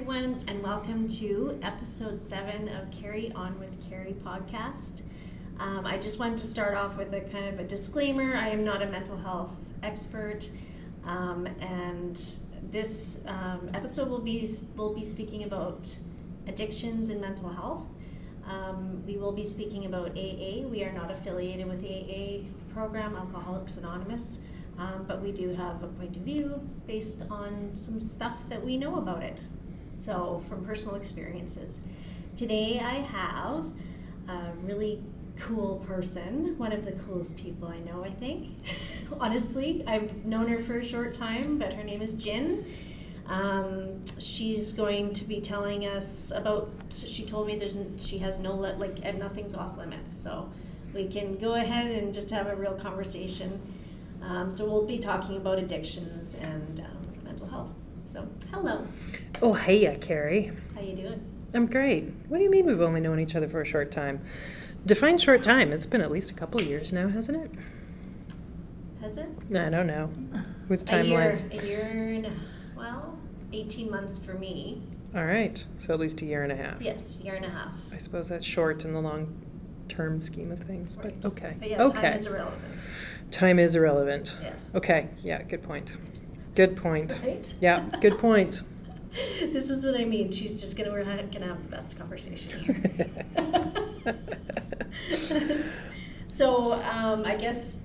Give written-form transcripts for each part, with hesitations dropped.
everyone, and welcome to episode 7 of Carry On With Carrie podcast. I just wanted to start off with a kind of a disclaimer. I am not a mental health expert, and this episode will be speaking about addictions and mental health. We will be speaking about AA. We are not affiliated with the AA program, Alcoholics Anonymous. But we do have a point of view based on some stuff that we know about it. So from personal experiences. Today I have a really cool person, one of the coolest people I know, I think. Honestly, I've known her for a short time, but her name is Jin. She's going to be telling us about, she told me she has nothing's off limits. So we can go ahead and just have a real conversation. So we'll be talking about addictions and mental health. So, hello. Oh, hey, Carrie. How you doing? I'm great. What do you mean we've only known each other for a short time? Define short time. It's been at least a couple of years now, hasn't it? Has it? I don't know. Whose timelines? A year and, 18 months for me. All right. So at least a year and a half. Yes, year and a half. I suppose that's short in the long-term scheme of things, right. But okay. But yeah, okay. Time is irrelevant. Time is irrelevant. Yes. Okay. Yeah, good point. Good point. Right? Yeah, good point. This is what I mean. She's just we're gonna have the best conversation here. So I guess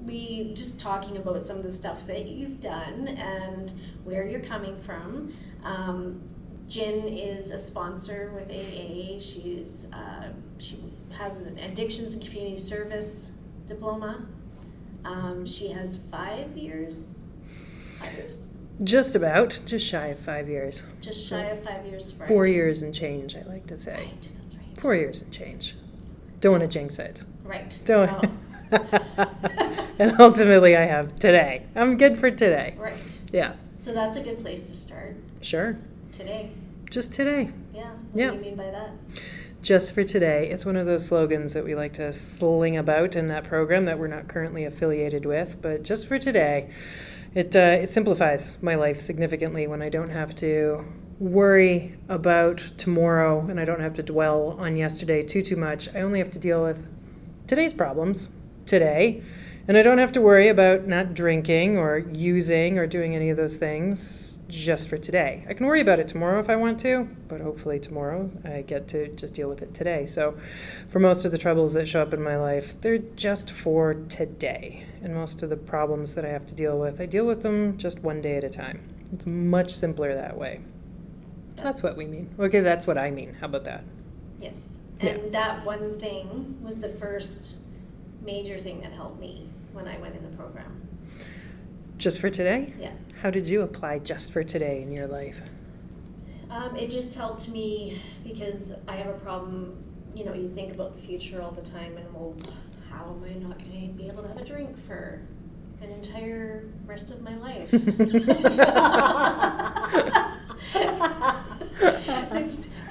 we just talking about some of the stuff that you've done and where you're coming from. Jin is a sponsor with AA. She has an addictions and community service diploma. She has 5 years. 5 years? Just about. Just shy of 5 years. Just shy of 5 years. Right. 4 years and change, I like to say. Right, that's right. 4 years and change. Don't want to jinx it. Right. Don't. No. And ultimately I have today. I'm good for today. Right. Yeah. So that's a good place to start. Sure. Today. Just today. Yeah. Yeah. What do you mean by that? Just for today. It's one of those slogans that we like to sling about in that program that we're not currently affiliated with, but just for today. It simplifies my life significantly when I don't have to worry about tomorrow and I don't have to dwell on yesterday too much. I only have to deal with today's problems today, and I don't have to worry about not drinking or using or doing any of those things just for today. I can worry about it tomorrow if I want to, but hopefully tomorrow I get to just deal with it today. So for most of the troubles that show up in my life, they're just for today. And most of the problems that I have to deal with, I deal with them just one day at a time. It's much simpler that way. So that's what we mean. Okay, that's what I mean. How about that? Yes. And that one thing was the first major thing that helped me when I went in the program. Just for today? Yeah. How did you apply just for today in your life? It just helped me because I have a problem. You think about the future all the time and, how am I not going to be able to have a drink for an entire rest of my life?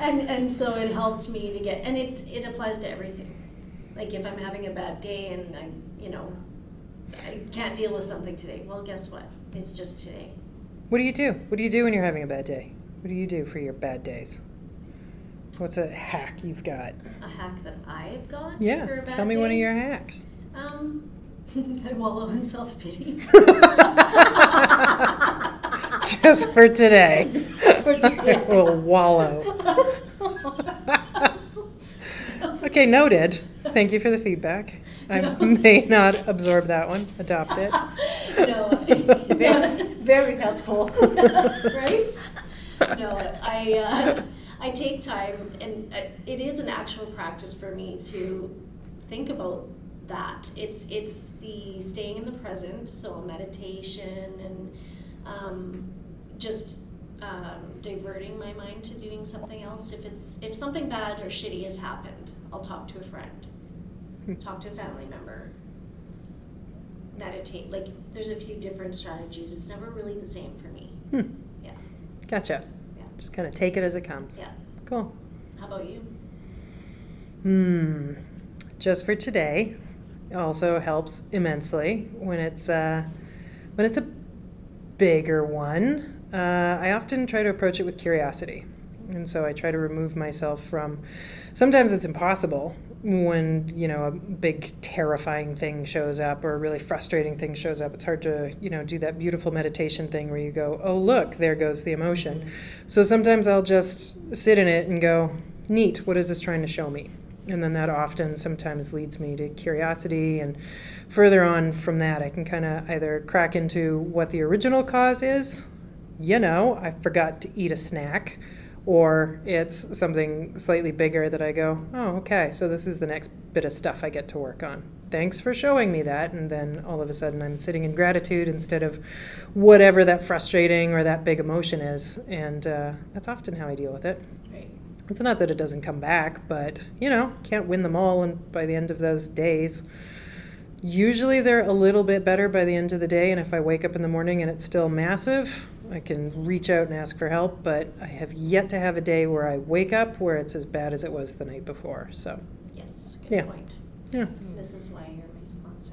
and so it helped me to get, and it applies to everything. Like if I'm having a bad day and I can't deal with something today, well, guess what? It's just today. What do you do? What do you do when you're having a bad day? What do you do for your bad days? What's a hack you've got? A hack that I've got? Yeah, for a bad tell me day? one of your hacks. I wallow in self-pity. Just for today. Yeah. We'll wallow. Okay, noted. Thank you for the feedback. I may not absorb that one, adopt it. No, very helpful. Right? No, I take time, and it is an actual practice for me to think about that. It's the staying in the present, so meditation and just diverting my mind to doing something else. If something bad or shitty has happened, I'll talk to a friend, talk to a family member, meditate. Like there's a few different strategies. It's never really the same for me. Yeah. Gotcha. Yeah. Just kind of take it as it comes. Yeah. Cool. How about you? Just for today also helps immensely when it's a bigger one. I often try to approach it with curiosity. And so I try to remove myself from, sometimes it's impossible when, a big terrifying thing shows up or a really frustrating thing shows up. It's hard to, do that beautiful meditation thing where you go, oh, look, there goes the emotion. Mm-hmm. So sometimes I'll just sit in it and go, neat, what is this trying to show me? And then that often sometimes leads me to curiosity. And further on from that, I can kind of either crack into what the original cause is, I forgot to eat a snack, or it's something slightly bigger that I go, oh, okay, so this is the next bit of stuff I get to work on. Thanks for showing me that. And then all of a sudden I'm sitting in gratitude instead of whatever that frustrating or that big emotion is. And that's often how I deal with it. Right. It's not that it doesn't come back, but, can't win them all. And by the end of those days, usually they're a little bit better by the end of the day. And if I wake up in the morning and it's still massive, I can reach out and ask for help, but I have yet to have a day where I wake up where it's as bad as it was the night before. So yes, good point. Yeah. This is why you're my sponsor.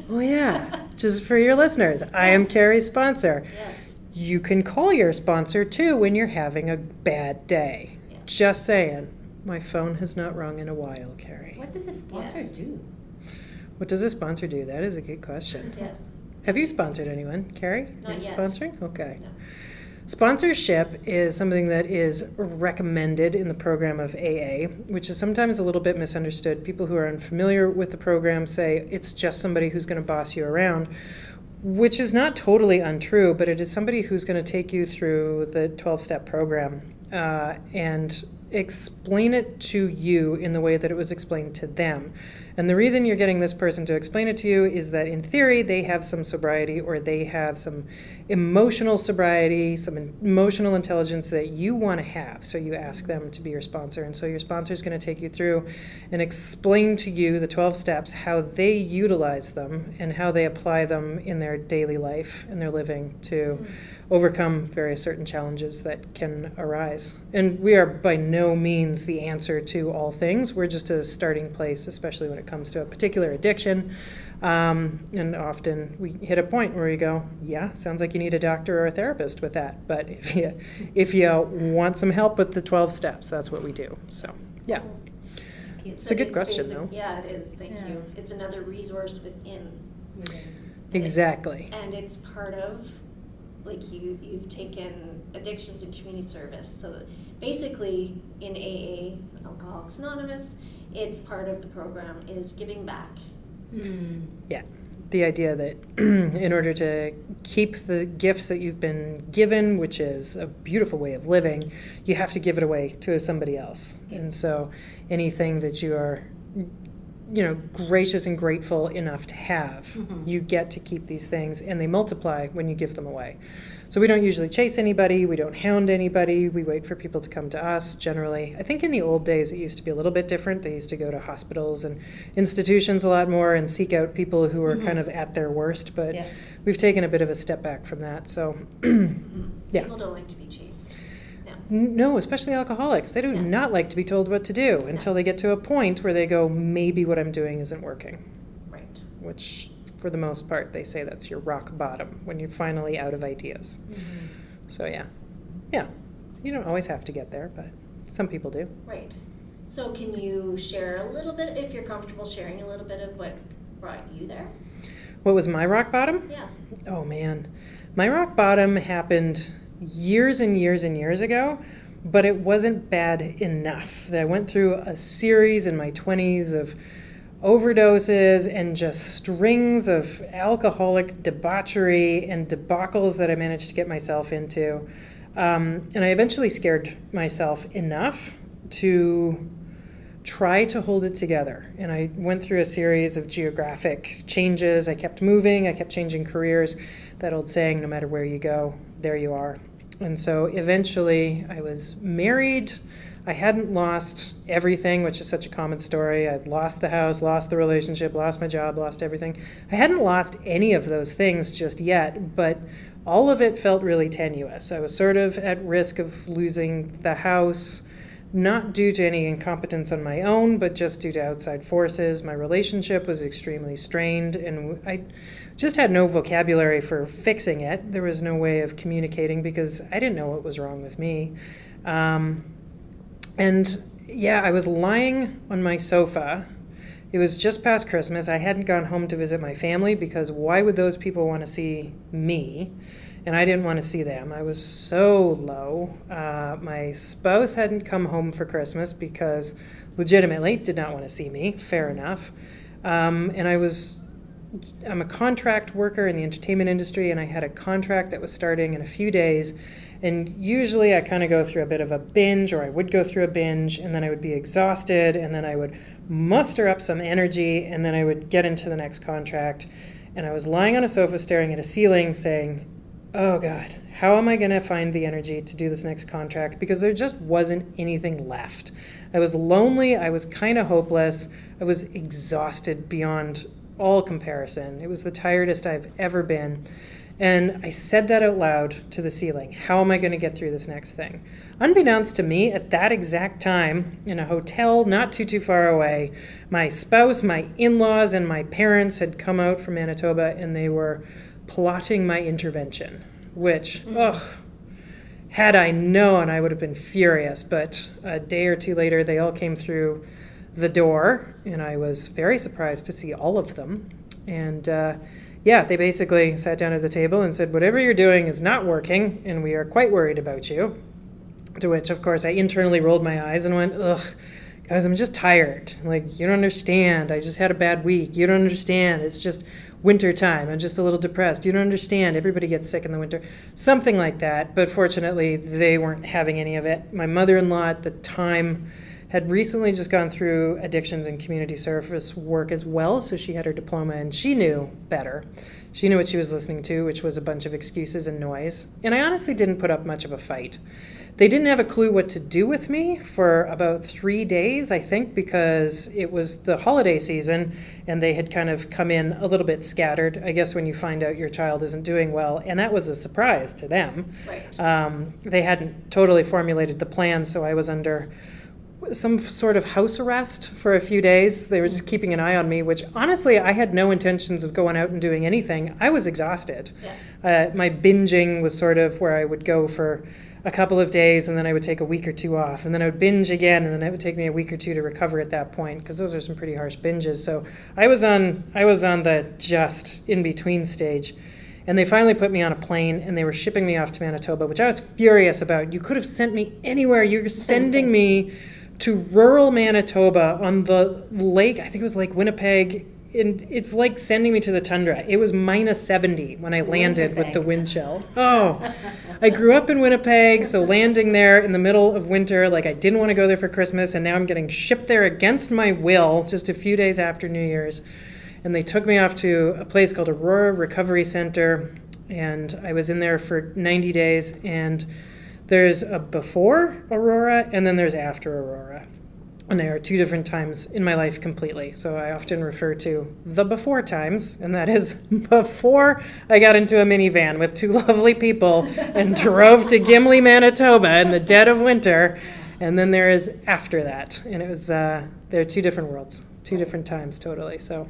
Oh yeah, just for your listeners, yes. I am Carrie's sponsor. Yes. You can call your sponsor too when you're having a bad day. Yes. Just saying. My phone has not rung in a while, Carrie. What does a sponsor do? What does a sponsor do? That is a good question. Yes. Have you sponsored anyone, Carrie? Not yet. Sponsoring? Okay. No. Sponsorship is something that is recommended in the program of AA, which is sometimes a little bit misunderstood. People who are unfamiliar with the program say it's just somebody who's going to boss you around, which is not totally untrue, but it is somebody who's going to take you through the 12-step program and explain it to you in the way that it was explained to them. And the reason you're getting this person to explain it to you is that in theory they have some sobriety, or they have some emotional sobriety, some emotional intelligence that you want to have. So you ask them to be your sponsor. And so your sponsor is going to take you through and explain to you the 12 steps, how they utilize them and how they apply them in their daily life and their living to overcome various certain challenges that can arise. And we are by no means the answer to all things. We're just a starting place, especially when it comes to a particular addiction. And often we hit a point where we go, yeah, sounds like you need a doctor or a therapist with that. But if you want some help with the 12 steps, that's what we do. So, yeah. It's a good question, though. Yeah, it is. Thank you. It's another resource within. Exactly. And it's part of, like, you've taken addictions and community service. So basically in AA, Alcoholics Anonymous, it's part of the program is giving back. Mm. Yeah. The idea that in order to keep the gifts that you've been given, which is a beautiful way of living, you have to give it away to somebody else. Yeah. And so anything that you are gracious and grateful enough to have, you get to keep these things, and they multiply when you give them away. So we don't usually chase anybody, we don't hound anybody, we wait for people to come to us generally. I think in the old days it used to be a little bit different. They used to go to hospitals and institutions a lot more and seek out people who are kind of at their worst, but we've taken a bit of a step back from that. So yeah. People don't like to be chased. No, especially alcoholics. They do not like to be told what to do until they get to a point where they go, maybe what I'm doing isn't working. Right. Which, for the most part, they say that's your rock bottom, when you're finally out of ideas. So, yeah. You don't always have to get there, but some people do. Right. So can you share a little bit, if you're comfortable sharing a little bit of what brought you there? What was my rock bottom? Yeah. Oh, man. My rock bottom happened years and years and years ago, but it wasn't bad enough. I went through a series in my 20s of overdoses and just strings of alcoholic debauchery and debacles that I managed to get myself into. And I eventually scared myself enough to try to hold it together. And I went through a series of geographic changes. I kept moving, I kept changing careers. That old saying, no matter where you go, there you are. And so eventually I was married. I hadn't lost everything, which is such a common story. I'd lost the house, lost the relationship, lost my job, lost everything. I hadn't lost any of those things just yet, but all of it felt really tenuous. I was sort of at risk of losing the house, not due to any incompetence on my own, but just due to outside forces. My relationship was extremely strained, and I just had no vocabulary for fixing it. There was no way of communicating because I didn't know what was wrong with me. And yeah, I was lying on my sofa. It was just past Christmas. I hadn't gone home to visit my family because why would those people want to see me? And I didn't want to see them. I was so low. My spouse hadn't come home for Christmas because legitimately did not want to see me. Fair enough. And I'm a contract worker in the entertainment industry, and I had a contract that was starting in a few days. And usually I kind of go through a bit of a binge, or I would go through a binge, and then I would be exhausted, and then I would muster up some energy, and then I would get into the next contract. And I was lying on a sofa staring at a ceiling saying, oh God, how am I going to find the energy to do this next contract? Because there just wasn't anything left. I was lonely. I was kind of hopeless. I was exhausted beyond all comparison. It was the tiredest I've ever been. And I said that out loud to the ceiling. How am I going to get through this next thing? Unbeknownst to me, at that exact time, in a hotel not too far away, my spouse, my in-laws, and my parents had come out from Manitoba, and they were plotting my intervention, which, had I known, I would have been furious. But a day or two later, they all came through the door, and I was very surprised to see all of them. And they basically sat down at the table and said, whatever you're doing is not working, and we are quite worried about you. To which, of course, I internally rolled my eyes and went, ugh, guys, I'm just tired. Like, you don't understand. I just had a bad week. You don't understand. It's just winter time. I'm just a little depressed. You don't understand. Everybody gets sick in the winter. Something like that. But fortunately, they weren't having any of it. My mother-in-law at the time had recently just gone through addictions and community service work as well, so she had her diploma, and she knew better. She knew what she was listening to, which was a bunch of excuses and noise. And I honestly didn't put up much of a fight. They didn't have a clue what to do with me for about 3 days, I think, because it was the holiday season, and they had kind of come in a little bit scattered, I guess, when you find out your child isn't doing well, and that was a surprise to them. Right. They hadn't totally formulated the plan, so I was under some sort of house arrest for a few days. They were just keeping an eye on me, which honestly, I had no intentions of going out and doing anything. I was exhausted. Yeah. My binging was sort of where I would go for a couple of days, and then I would take a week or two off, and then I would binge again, and then it would take me a week or two to recover at that point, because those are some pretty harsh binges. So I was on the just in between stage. And they finally put me on a plane, and they were shipping me off to Manitoba, which I was furious about. You could have sent me anywhere. You're sending me to rural Manitoba on the lake. I think it was Lake Winnipeg. And it's like sending me to the tundra. It was minus 70 when I landed with the wind chill. Oh, I grew up in Winnipeg, so landing there in the middle of winter, like I didn't want to go there for Christmas, and now I'm getting shipped there against my will just a few days after New Year's. And they took me off to a place called Aurora Recovery Center, and I was in there for 90 days, and there's a before Aurora, and then there's after Aurora. And there are two different times in my life completely. So I often refer to the before times, and that is before I got into a minivan with two lovely people and drove to Gimli, Manitoba in the dead of winter. And then there is after that. And it was, there are two different worlds, two different times totally. So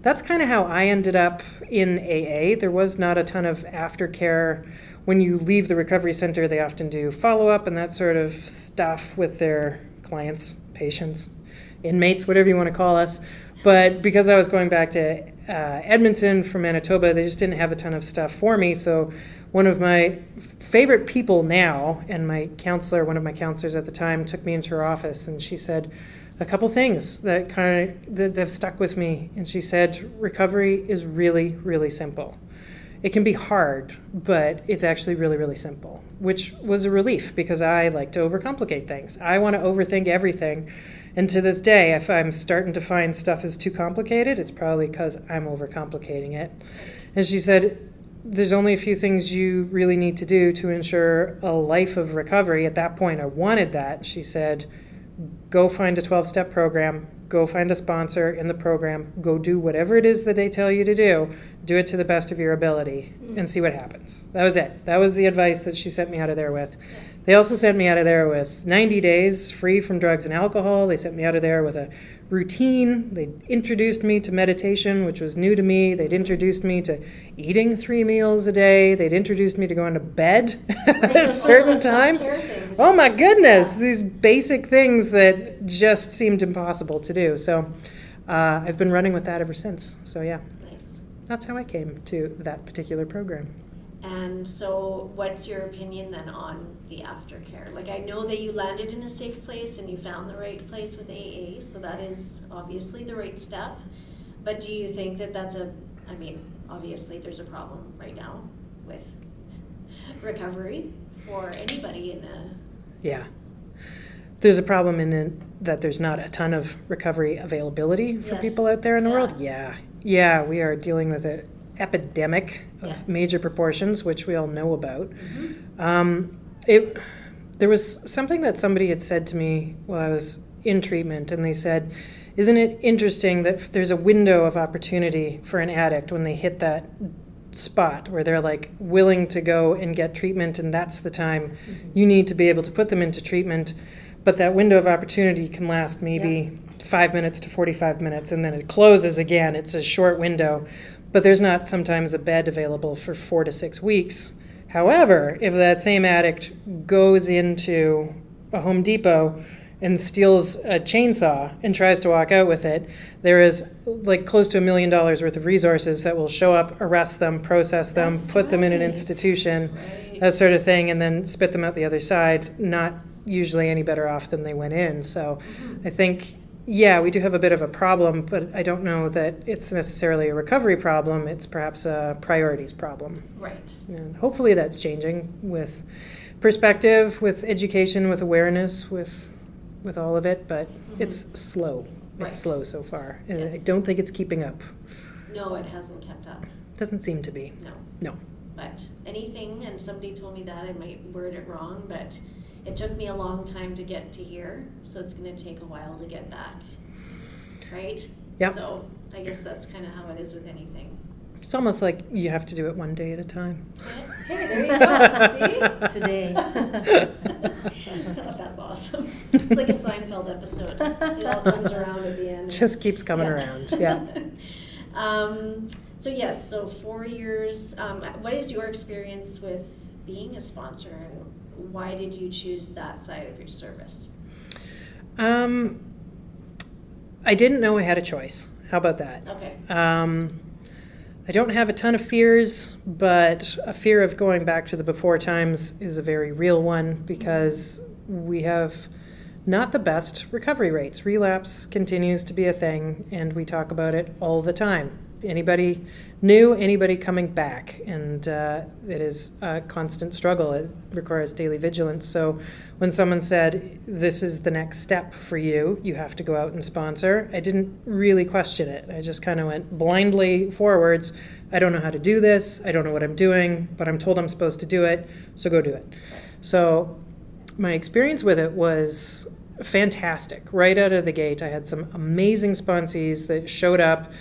that's kind of how I ended up in AA. There was not a ton of aftercare. When you leave the recovery center, they often do follow-up and that sort of stuff with their clients, patients, inmates, whatever you want to call us. But because I was going back to Edmonton from Manitoba, they just didn't have a ton of stuff for me. So one of my favorite people now, and my counselor, one of my counselors at the time, took me into her office, and she said a couple things that that have stuck with me. And she said, recovery is really, really simple. It can be hard, but it's actually really, really simple, which was a relief because I like to overcomplicate things. I want to overthink everything. And to this day, if I'm starting to find stuff is too complicated, it's probably because I'm overcomplicating it. And she said, there's only a few things you really need to do to ensure a life of recovery. At that point, I wanted that. She said, go find a 12-step program. Go find a sponsor in the program. Go do whatever it is that they tell you to do. Do it to the best of your ability and see what happens. That was it. That was the advice that she sent me out of there with. They also sent me out of there with 90 days free from drugs and alcohol. They sent me out of there with a routine. They introduced me to meditation, which was new to me. They'd introduced me to eating 3 meals a day. They'd introduced me to going to bed at a certain time. Oh my goodness, these basic things that just seemed impossible to do. So I've been running with that ever since. So yeah, Nice. that's how I came to that particular program. And so what's your opinion then on the aftercare? Like, I know that you landed in a safe place and you found the right place with AA, so that is obviously the right step. But do you think that that's I mean, obviously there's a problem right now with recovery for anybody in a... Yeah. There's a problem in it that there's not a ton of recovery availability for Yes. people out there in the Yeah. world. Yeah, we are dealing with an epidemic of Yeah. major proportions, which we all know about. Mm-hmm. There was something that somebody had said to me while I was in treatment, and they said, isn't it interesting that there's a window of opportunity for an addict when they hit that spot where they're like willing to go and get treatment, and that's the time you need to be able to put them into treatment. But that window of opportunity can last maybe 5 minutes to 45 minutes, and then it closes again. It's a short window. But there's not sometimes a bed available for 4 to 6 weeks. However, if that same addict goes into a Home Depot and steals a chainsaw and tries to walk out with it, there is like close to $1 million worth of resources that will show up, arrest them, process them, That's put them in an right. institution, Right. that sort of thing, and then spit them out the other side, not usually any better off than they went in. So I think, yeah, we do have a bit of a problem, but I don't know that it's necessarily a recovery problem. It's perhaps a priorities problem. Right. And hopefully that's changing with perspective, with education, with awareness, with all of it, but it's slow. Right. It's slow so far, and Yes. I don't think it's keeping up. No, it hasn't kept up. Doesn't seem to be. No. No. But anything, and somebody told me that, I might word it wrong, but it took me a long time to get to here, so it's going to take a while to get back. Right? Yep. So I guess that's kind of how it is with anything. It's almost like you have to do it one day at a time. Hey, there you go. See? Today. That's awesome. It's like a Seinfeld episode. It all comes around at the end. Just keeps coming around. Yeah. So yes, so 4 years. What is your experience with being a sponsor, and why did you choose that side of your service? I didn't know I had a choice. How about that? Okay. I don't have a ton of fears, but a fear of going back to the before times is a very real one because we have not the best recovery rates. Relapse continues to be a thing, and we talk about it all the time. Anybody new, anybody coming back, and it is a constant struggle. It requires daily vigilance. So when someone said, this is the next step for you, you have to go out and sponsor, I didn't really question it. I just kind of went blindly forwards. I don't know how to do this. I don't know what I'm doing, but I'm told I'm supposed to do it, so go do it. So my experience with it was fantastic. Right out of the gate, I had some amazing sponsees that showed up,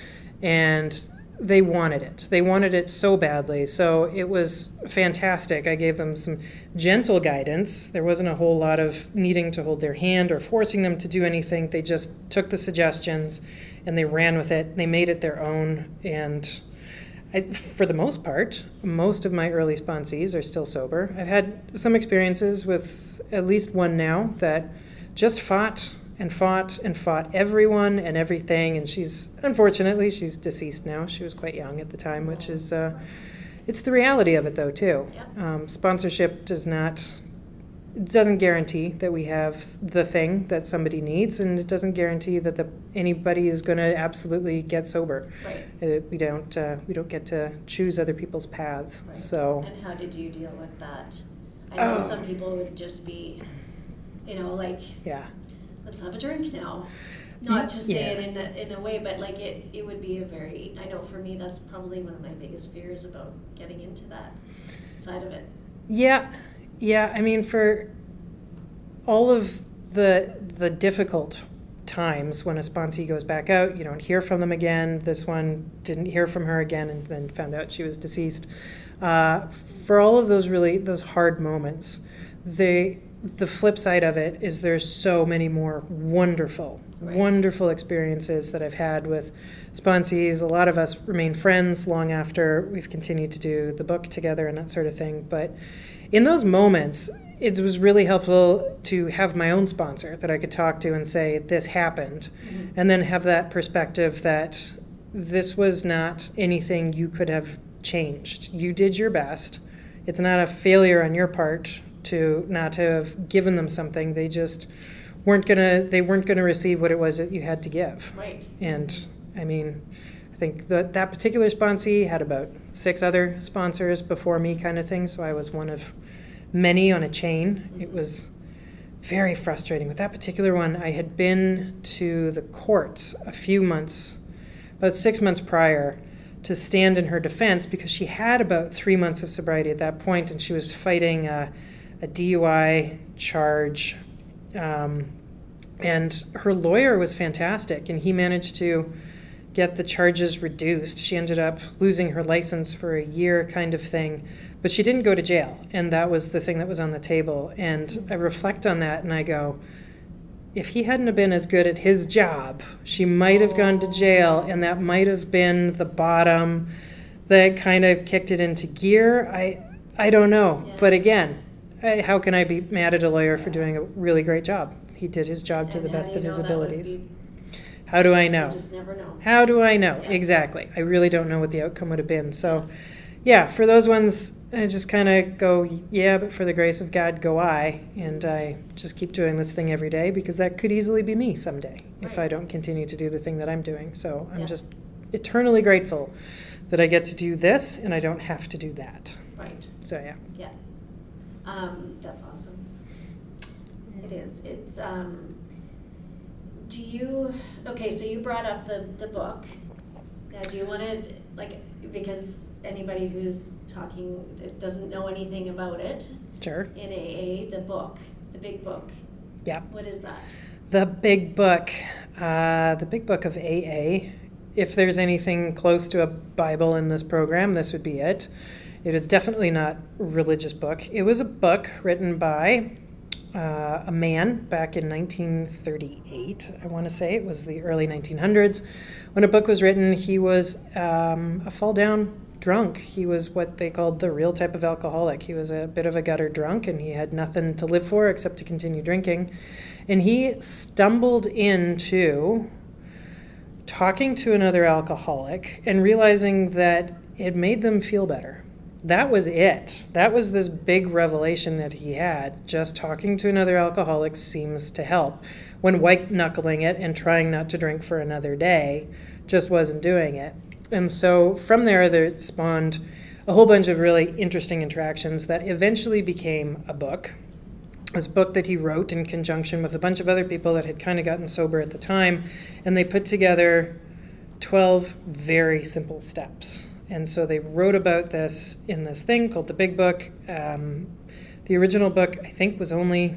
and they wanted it. They wanted it so badly. So it was fantastic. I gave them some gentle guidance. There wasn't a whole lot of needing to hold their hand or forcing them to do anything. They just took the suggestions and they ran with it. They made it their own. And for the most part, most of my early sponsees are still sober. I've had some experiences with at least one now that just fought and fought and fought everyone and everything, and unfortunately she's deceased now. She was quite young at the time, which is it's the reality of it though too. Yep. Sponsorship doesn't guarantee that we have the thing that somebody needs, and it doesn't guarantee that anybody is going to absolutely get sober. Right. We don't get to choose other people's paths. Right. So And how did you deal with that? I know some people would just be, like, yeah. let's have a drink now. Not to say Yeah. it in a way, but like it would be I know for me that's probably one of my biggest fears about getting into that side of it. Yeah. I mean, for all of the difficult times when a sponsee goes back out, you don't hear from them again. This one didn't hear from her again and then found out she was deceased. For all of those hard moments, the flip side of it is there's so many more wonderful experiences that I've had with sponsees. A lot of us remain friends long after we've continued to do the book together and that sort of thing. But in those moments, it was really helpful to have my own sponsor that I could talk to and say, this happened, and then have that perspective that this was not anything you could have changed. You did your best. It's not a failure on your part to not have given them something. They just weren't gonna receive what it was that you had to give. Right. And I mean, I think that particular sponsee had about 6 other sponsors before me, kind of thing. So I was one of many on a chain. It was very frustrating. With that particular one, I had been to the courts a few months, about 6 months prior, to stand in her defense because she had about 3 months of sobriety at that point, and she was fighting a DUI charge. And her lawyer was fantastic, and he managed to get the charges reduced. She ended up losing her license for a year, kind of thing, but she didn't go to jail, and that was the thing that was on the table. And I reflect on that and I go, if he hadn't have been as good at his job, she might have gone to jail, and that might have been the bottom that kind of kicked it into gear. I don't know. Yeah. But again, how can I be mad at a lawyer for doing a really great job? He did his job to the best of his abilities. How do I know? You just never know. How do I know? Yeah. Exactly. I really don't know what the outcome would have been. So, yeah, for those ones, I just kind of go, yeah, but for the grace of God, go I. And I just keep doing this thing every day, because that could easily be me someday if I don't continue to do the thing that I'm doing. So I'm just eternally grateful that I get to do this and I don't have to do that. Right. So, yeah. Yeah. That's awesome. It is. It's, so you brought up the book. Do you want to, because anybody who's talking that doesn't know anything about it. Sure. In AA, the big book. Yeah. What is that? The big book of AA. If there's anything close to a Bible in this program, this would be it. It is definitely not a religious book. It was a book written by a man back in 1938, I want to say. It was the early 1900s. When a book was written, he was a fall-down drunk. He was what they called the real type of alcoholic. He was a bit of a gutter drunk, and he had nothing to live for except to continue drinking. And he stumbled into talking to another alcoholic and realizing that it made them feel better. That was it. That was this big revelation that he had. Just talking to another alcoholic seems to help. When white-knuckling it and trying not to drink for another day just wasn't doing it. And so from there spawned a whole bunch of really interesting interactions that eventually became a book. This book that he wrote in conjunction with a bunch of other people that had kind of gotten sober at the time. And they put together 12 very simple steps. And so they wrote about this in this thing called the Big Book. The original book, I think, was only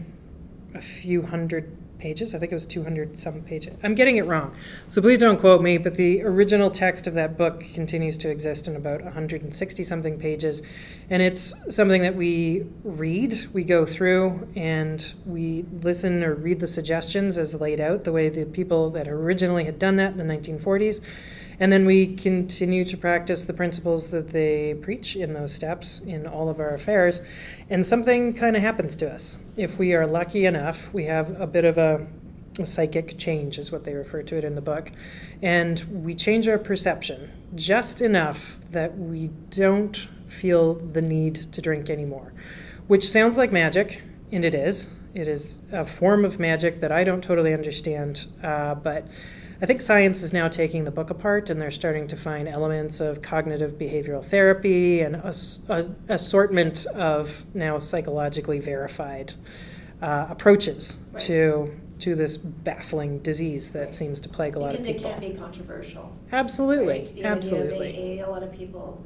a few hundred pages. I think it was 200-some pages. I'm getting it wrong, so please don't quote me, but the original text of that book continues to exist in about 160-something pages. And it's something that we read, we go through, and we listen or read the suggestions as laid out, the way the people that originally had done that in the 1940s. And then we continue to practice the principles that they preach in those steps in all of our affairs. And something kind of happens to us. If we are lucky enough, we have a bit of a psychic change, is what they refer to it in the book. And we change our perception just enough that we don't feel the need to drink anymore. Which sounds like magic, and it is. It is a form of magic that I don't totally understand, but I think science is now taking the book apart, and they're starting to find elements of cognitive behavioral therapy and an assortment of now psychologically verified approaches to this baffling disease that seems to plague a lot of people. Because it can be controversial. Absolutely, right? The absolutely. idea of AA, a lot of people,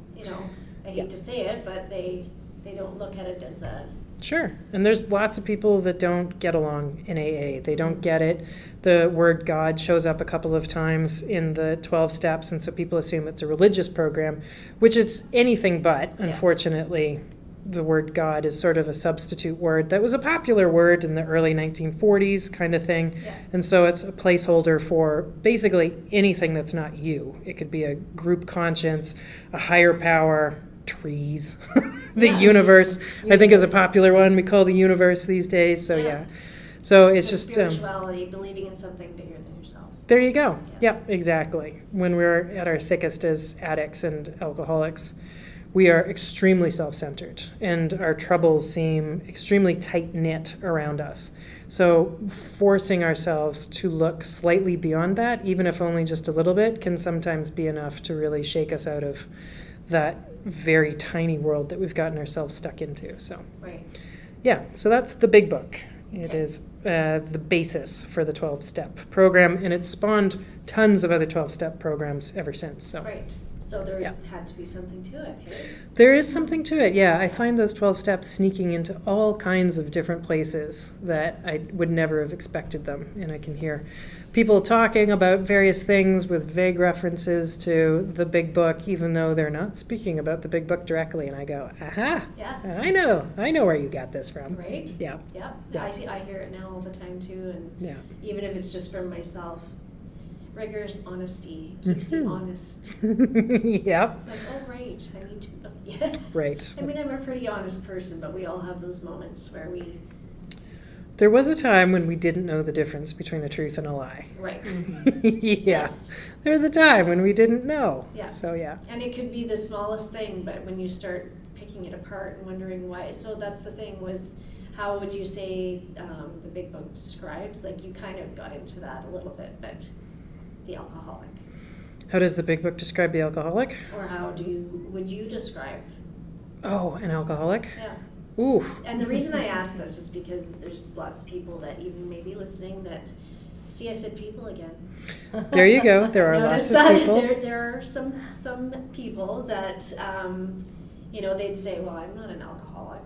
I hate to say it, but they don't look at it as a... Sure. And there's lots of people that don't get along in AA. They don't get it. The word God shows up a couple of times in the 12 steps, and so people assume it's a religious program, which it's anything but, unfortunately. the word God is sort of a substitute word that was a popular word in the early 1940s kind of thing. Yeah. And so it's a placeholder for basically anything that's not you. It could be a group conscience, a higher power, trees, the universe, I think is a popular one. We call the universe these days. So yeah. So it's So just spirituality, believing in something bigger than yourself. there you go. Yep, exactly. When we're at our sickest as addicts and alcoholics, we are extremely self-centered, and our troubles seem extremely tight-knit around us. So forcing ourselves to look slightly beyond that, even if only just a little bit, can sometimes be enough to really shake us out of that very tiny world that we've gotten ourselves stuck into. So Right. yeah, so that's the big book. It Okay. is the basis for the 12-step program, and it's spawned tons of other 12-step programs ever since. So Right. So there Yeah. had to be something to it, hey? there is something to it, yeah. I find those 12 steps sneaking into all kinds of different places that I would never have expected them. And I can hear people talking about various things with vague references to the big book, even though they're not speaking about the big book directly. And I go, aha, Yeah. I know where you got this from. Right? Yeah, Yeah. Yeah. I hear it now all the time too, and yeah. even if it's just from myself. Rigorous honesty keeps you Mhm. honest. Yep, It's like, oh, right, I need to, yeah. right. I mean, I'm a pretty honest person, but we all have those moments where we, There was a time when we didn't know the difference between a truth and a lie. right. Yeah, there was a time when we didn't know. Yeah. So yeah. And it could be the smallest thing, but when you start picking it apart and wondering why, so that's the thing was, how would you say the big book describes? Like you kind of got into that a little bit, but the alcoholic. How does the big book describe the alcoholic? Or how would you describe? Oh, an alcoholic? Yeah. Ooh. And the reason I ask this is because there's lots of people that even may be listening that, see, I said people again. There you go. There are Notice lots of that people. there are some people that, they'd say, well, I'm not an alcoholic.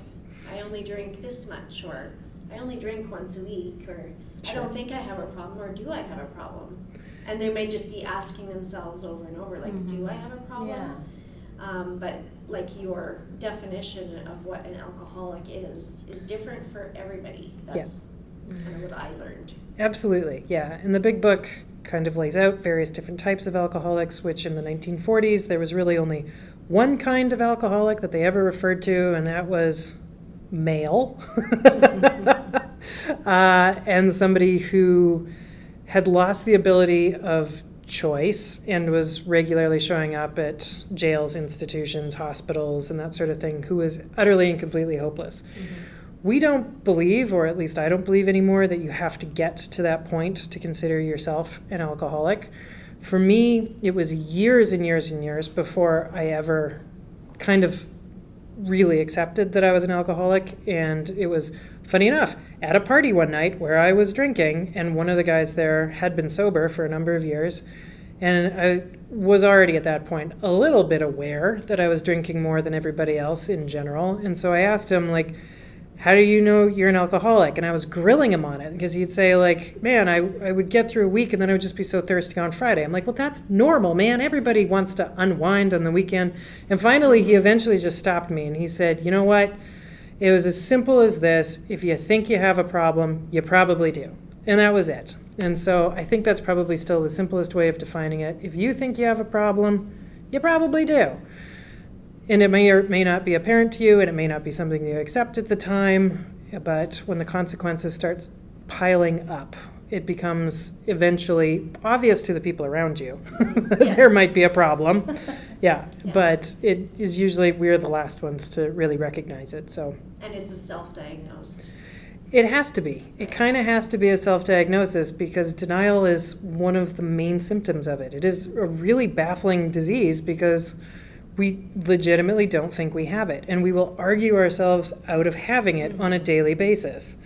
I only drink this much, or I only drink once a week, or I Sure. don't think I have a problem, or do I have a problem? And they may just be asking themselves over and over, like, do I have a problem? Yeah. But like your definition of what an alcoholic is different for everybody. That's kind of what I learned. Absolutely, yeah. And the big book kind of lays out various different types of alcoholics, which in the 1940s there was really only one kind of alcoholic that they ever referred to, and that was male. And somebody who had lost the ability of choice and was regularly showing up at jails, institutions, hospitals, and that sort of thing, who was utterly and completely hopeless. Mm-hmm. We don't believe, or at least I don't believe anymore, that you have to get to that point to consider yourself an alcoholic. For me, it was years and years and years before I ever kind of really accepted that I was an alcoholic. And it was, funny enough, at a party one night where I was drinking, and one of the guys there had been sober for a number of years, and I was already at that point a little bit aware that I was drinking more than everybody else in general. And so I asked him, like, how do you know you're an alcoholic? And I was grilling him on it, because he'd say, like, man, I would get through a week and then I would just be so thirsty on Friday. I'm like, well, that's normal, man. Everybody wants to unwind on the weekend. And finally, he eventually just stopped me and he said, you know what? It was as simple as this. If you think you have a problem, you probably do. And that was it. And so I think that's probably still the simplest way of defining it. If you think you have a problem, you probably do. And it may or may not be apparent to you, and it may not be something you accept at the time, but when the consequences start piling up, it becomes eventually obvious to the people around you that there might be a problem. Yeah, but it is usually we're the last ones to really recognize it. So. And it's a self-diagnosed. It has to be. It kind of has to be a self-diagnosis, because denial is one of the main symptoms of it. It is a really baffling disease because we legitimately don't think we have it, and we will argue ourselves out of having it on a daily basis.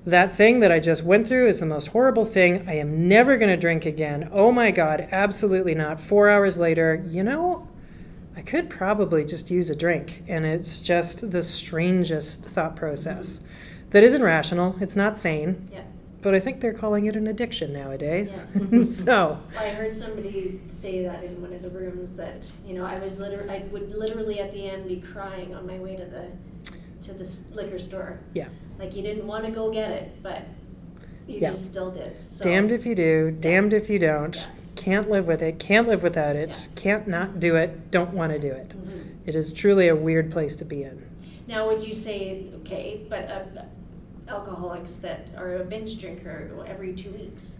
That thing that I just went through is the most horrible thing. I am never going to drink again. Oh my God, absolutely not. 4 hours later, I could probably just use a drink. And it's just the strangest thought process that isn't rational. It's not sane. Yeah. but I think they're calling it an addiction nowadays. Yes. So I heard somebody say that in one of the rooms that, I would literally at the end be crying on my way to the liquor store. Yeah. Like you didn't want to go get it, but you Yeah. just still did. So, damned if you do, damned if you don't. Yeah. Can't live with it, can't live without it, Yeah. can't not do it, don't want to do it. Mhm. It is truly a weird place to be in. Now, would you say, okay, but alcoholics that are a binge drinker every 2 weeks?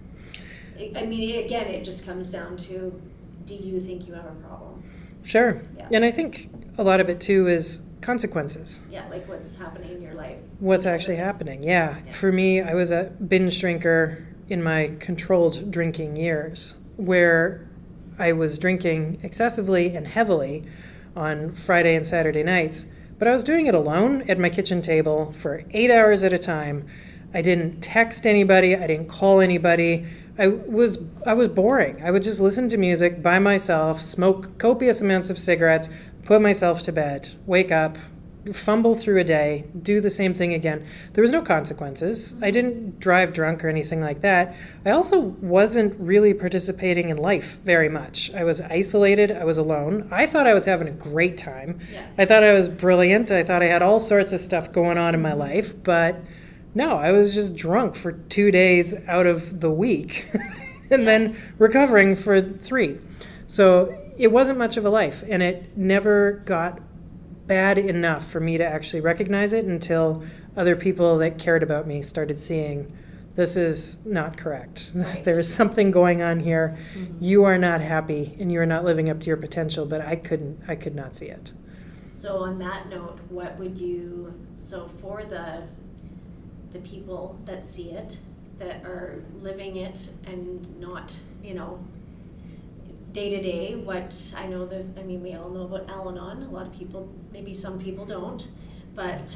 I mean, again, it just comes down to, do you think you have a problem? Sure. Yeah. And I think a lot of it too is consequences. Yeah, like what's happening in your life. What's actually happening? Yeah. Yeah. For me, I was a binge drinker in my controlled drinking years, where I was drinking excessively and heavily on Friday and Saturday nights, but I was doing it alone at my kitchen table for 8 hours at a time. I didn't text anybody. I didn't call anybody. I was boring. I would just listen to music by myself, smoke copious amounts of cigarettes, put myself to bed, wake up, fumble through a day, do the same thing again. There was no consequences. I didn't drive drunk or anything like that. I also wasn't really participating in life very much. I was isolated. I was alone. I thought I was having a great time. Yeah. I thought I was brilliant. I thought I had all sorts of stuff going on in my life, but no, I was just drunk for 2 days out of the week and then recovering for 3. So it wasn't much of a life, and it never got bad enough for me to actually recognize it until other people that cared about me started seeing, this is not correct. Right. There is something going on here. Mm-hmm. You are not happy and you are not living up to your potential, but I could not see it. So on that note, what would you, so for the people that see it, that are living it and not, day to day, we all know about Al-Anon. A lot of people, maybe some people don't, but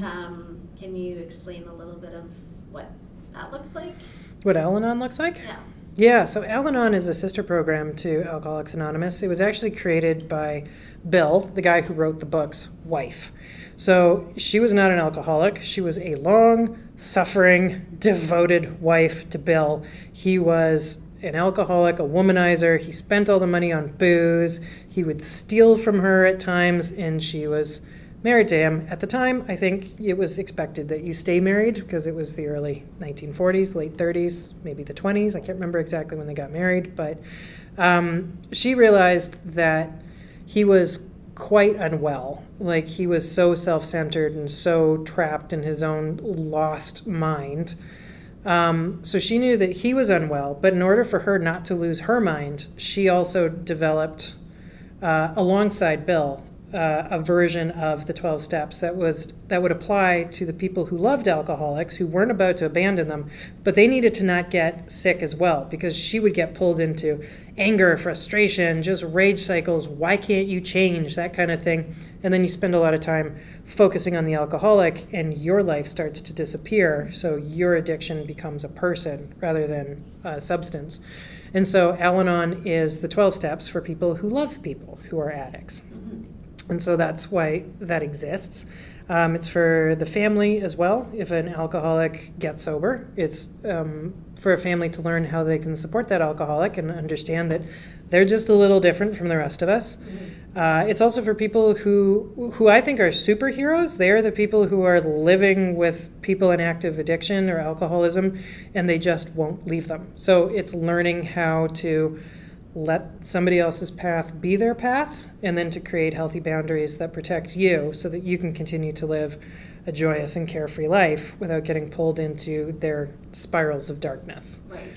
can you explain a little bit of what that looks like? What Al-Anon looks like? Yeah. Yeah, so Al-Anon is a sister program to Alcoholics Anonymous. It was actually created by Bill, the guy who wrote the book's wife. So she was not an alcoholic. She was a long-suffering, devoted wife to Bill. He was an alcoholic, a womanizer. He spent all the money on booze. He would steal from her at times, and she was married to him. At the time, I think it was expected that you stay married because it was the early 1940s, late 30s, maybe the 20s. I can't remember exactly when they got married, but she realized that he was quite unwell. Like, he was so self-centered and so trapped in his own lost mind. So she knew that he was unwell, but in order for her not to lose her mind, she also developed, alongside Bill, a version of the 12 steps that would apply to the people who loved alcoholics, who weren't about to abandon them, but they needed to not get sick as well, because she would get pulled into anger, frustration, just rage cycles, why can't you change, that kind of thing. And then you spend a lot of time focusing on the alcoholic, and your life starts to disappear, so your addiction becomes a person rather than a substance. And so Al-Anon is the 12 steps for people who love people who are addicts. And so that's why that exists. It's for the family as well. If an alcoholic gets sober, it's for a family to learn how they can support that alcoholic and understand that they're just a little different from the rest of us. It's also for people who I think are superheroes. They're the people who are living with people in active addiction or alcoholism, and they just won't leave them. So it's learning how to let somebody else's path be their path, and then to create healthy boundaries that protect you so that you can continue to live a joyous and carefree life without getting pulled into their spirals of darkness. Right.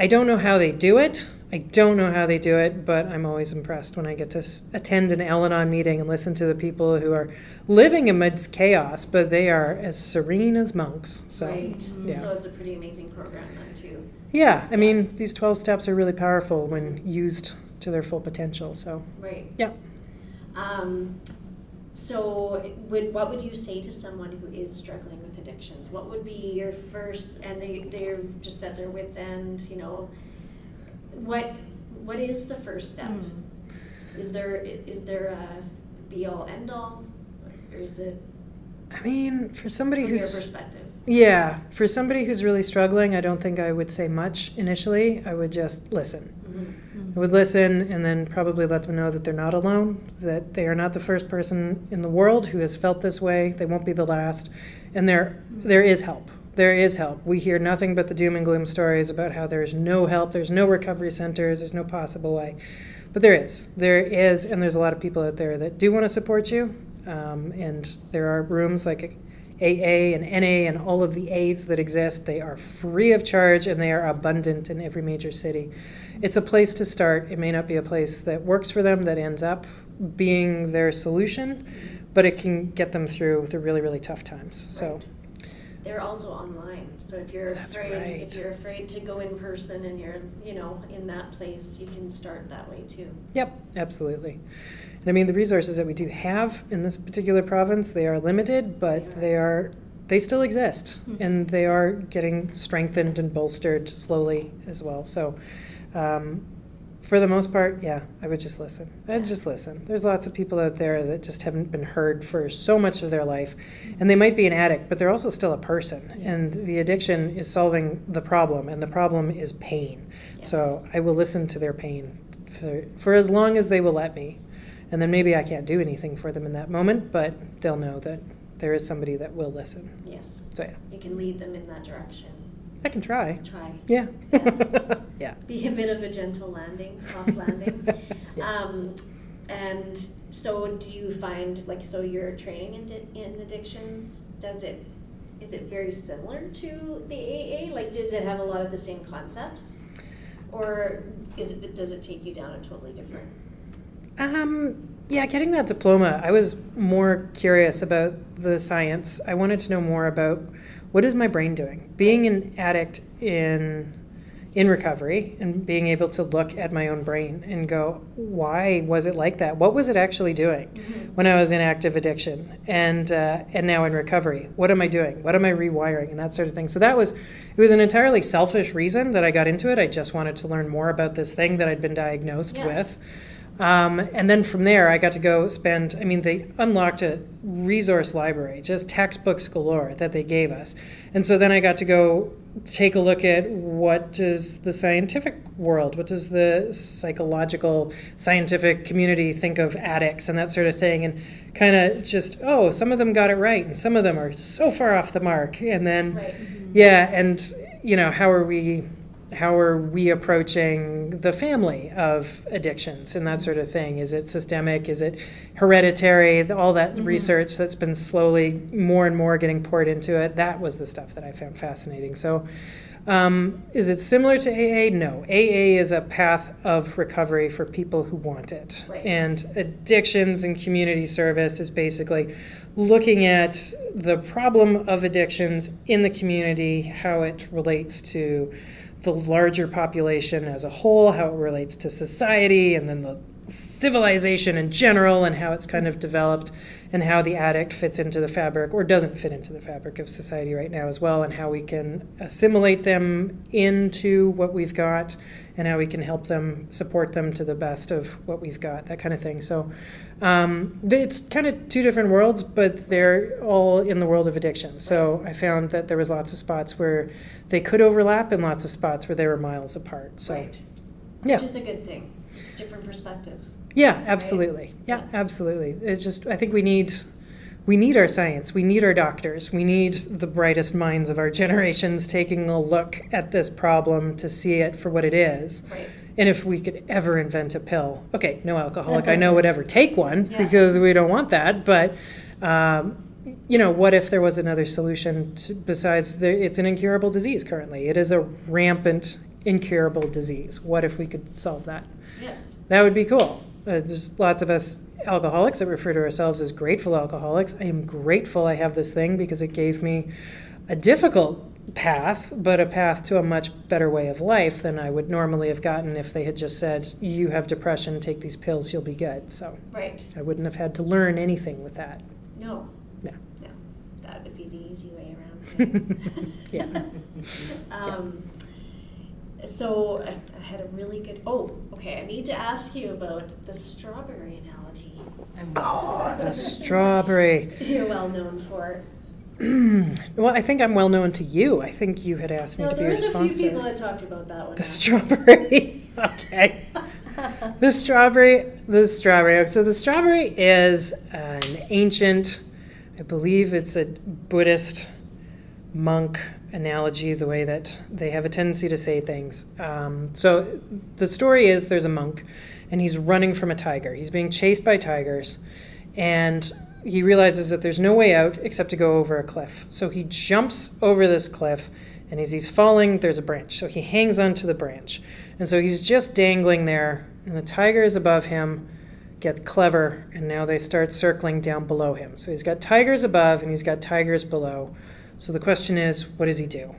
I don't know how they do it. But I'm always impressed when I get to attend an Al-Anon meeting and listen to the people who are living amidst chaos, but they are as serene as monks. So, right. yeah. So it's a pretty amazing program then too. Yeah, I mean, these 12 steps are really powerful when used to their full potential, so. Right. Yeah. So what would you say to someone who is struggling with addictions? What would be your first, and they're just at their wit's end, what is the first step? Is there a be all end all, or is it I mean, for somebody from your who's perspective? Yeah, for somebody who's really struggling, I don't think I would say much initially. I would just listen. I would listen and then probably let them know that they're not alone, that they are not the first person in the world who has felt this way. They won't be the last. And there is help. There is help. We hear nothing but the doom and gloom stories about how there's no help, there's no recovery centers, there's no possible way. But there is. There is, and there's a lot of people out there that do want to support you. And there are rooms like AA and NA and all of the A's that exist. They are free of charge and they are abundant in every major city. It's a place to start. It may not be a place that works for them, that ends up being their solution, but it can get them through the really, really tough times. So they're also online. So if you're That's afraid, right. if you're afraid to go in person and you're, in that place, you can start that way too. Yep, absolutely. And I mean, the resources that we do have in this particular province, they are limited, but they still exist, and they are getting strengthened and bolstered slowly as well. So for the most part, yeah, I would just listen. I'd just listen. There's lots of people out there that just haven't been heard for so much of their life, and they might be an addict, but they're also still a person, and the addiction is solving the problem, and the problem is pain. Yes. So I will listen to their pain for as long as they will let me. And then maybe I can't do anything for them in that moment, but they'll know that there is somebody that will listen. Yes. So yeah, You can lead them in that direction. I can try. Try. Yeah. Yeah. Yeah. Be a bit of a gentle landing, soft landing. And so do you find, so your training in addictions, is it very similar to the AA? Does it have a lot of the same concepts? Or does it take you down a totally different? Yeah, getting that diploma, I was more curious about the science. I wanted to know more about what is my brain doing. Being an addict in recovery and being able to look at my own brain and go, why was it like that? What was it actually doing when I was in active addiction and now in recovery? What am I doing? What am I rewiring? And that sort of thing. So it was an entirely selfish reason that I got into it. I just wanted to learn more about this thing that I'd been diagnosed with. And then from there, I got to go they unlocked a resource library, just textbooks galore that they gave us. And so then I got to go take a look at what does the scientific world, what does the psychological scientific community think of addicts and that sort of thing. And kind of just, some of them got it right and some of them are so far off the mark. And then, how are we approaching the family of addictions and that sort of thing? Is it systemic? Is it hereditary? All that research that's been slowly more and more getting poured into it, that was the stuff that I found fascinating. So is it similar to AA? No. AA is a path of recovery for people who want it. Right. And addictions and community service is basically looking at the problem of addictions in the community, how it relates to the larger population as a whole, how it relates to society, and then the civilization in general, and how it's kind of developed, and how the addict fits into the fabric, or doesn't fit into the fabric of society right now as well, and how we can assimilate them into what we've got, and how we can help them, support them to the best of what we've got, that kind of thing. So it's kind of two different worlds, but they're all in the world of addiction. So I found that there was lots of spots where they could overlap and lots of spots where they were miles apart. So, yeah. Which is a good thing. It's different perspectives. Yeah, absolutely. Right? Yeah, absolutely. It's just, I think we need our science. We need our doctors. We need the brightest minds of our generations taking a look at this problem to see it for what it is. Right. And if we could ever invent a pill, okay, no alcoholic, I know would ever take one because we don't want that, but what if there was another solution besides it's an incurable disease currently. It is a rampant, incurable disease. What if we could solve that? Yes. That would be cool. There's lots of us alcoholics that refer to ourselves as grateful alcoholics. I am grateful I have this thing because it gave me a difficult path, but a path to a much better way of life than I would normally have gotten if they had just said, you have depression, take these pills, you'll be good. So I wouldn't have had to learn anything with that. No. That would be the easy way around things. Yeah. So I had a really good, I need to ask you about the strawberry analogy. The strawberry. You're well known for. Well, I think I'm well known to you. I think you had asked me No, to be there your was a sponsor. few people that talked about that one. The strawberry. Okay. The strawberry. So the strawberry is an ancient, I believe it's a Buddhist monk analogy, the way that they have a tendency to say things. So the story is there's a monk, and he's running from a tiger. He's being chased by tigers, and he realizes that there's no way out except to go over a cliff. So he jumps over this cliff, and as he's falling, there's a branch. So he hangs onto the branch. And so he's just dangling there, and the tiger is above him, gets clever, and now they start circling down below him. So he's got tigers above, and he's got tigers below. So the question is, what does he do?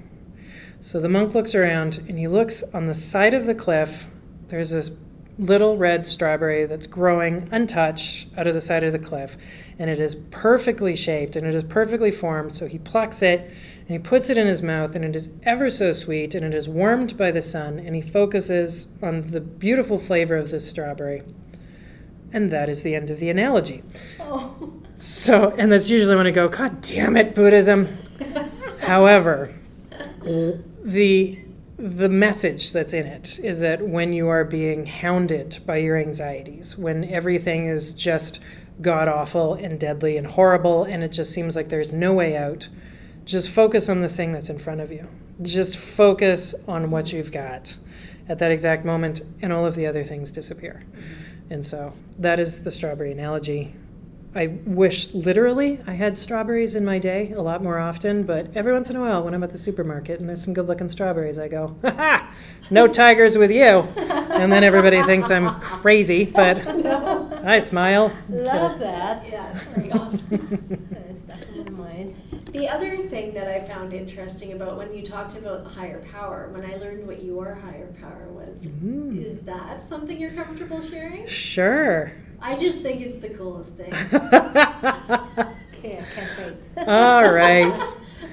So the monk looks around, and he looks on the side of the cliff. There's this little red strawberry that's growing untouched out of the side of the cliff, and it is perfectly shaped, and it is perfectly formed. So he plucks it, and he puts it in his mouth, and it is ever so sweet, and it is warmed by the sun, and he focuses on the beautiful flavor of this strawberry. And that is the end of the analogy. Oh. So, and that's usually when I go, God damn it, Buddhism. However, the message that's in it is that when you are being hounded by your anxieties, when everything is just god-awful and deadly and horrible, and it just seems like there's no way out, just focus on the thing that's in front of you. Just focus on what you've got at that exact moment, and all of the other things disappear. And so that is the strawberry analogy. I wish literally I had strawberries in my day a lot more often, but every once in a while when I'm at the supermarket and there's some good-looking strawberries, I go, ha-ha, no tigers with you. And then everybody thinks I'm crazy, but I smile. Love that. Yeah, it's pretty awesome. That is definitely mine. The other thing that I found interesting about when you talked about the higher power, when I learned what your higher power was, is that something you're comfortable sharing? Sure. I just think it's the coolest thing. Okay, I can't wait. All right.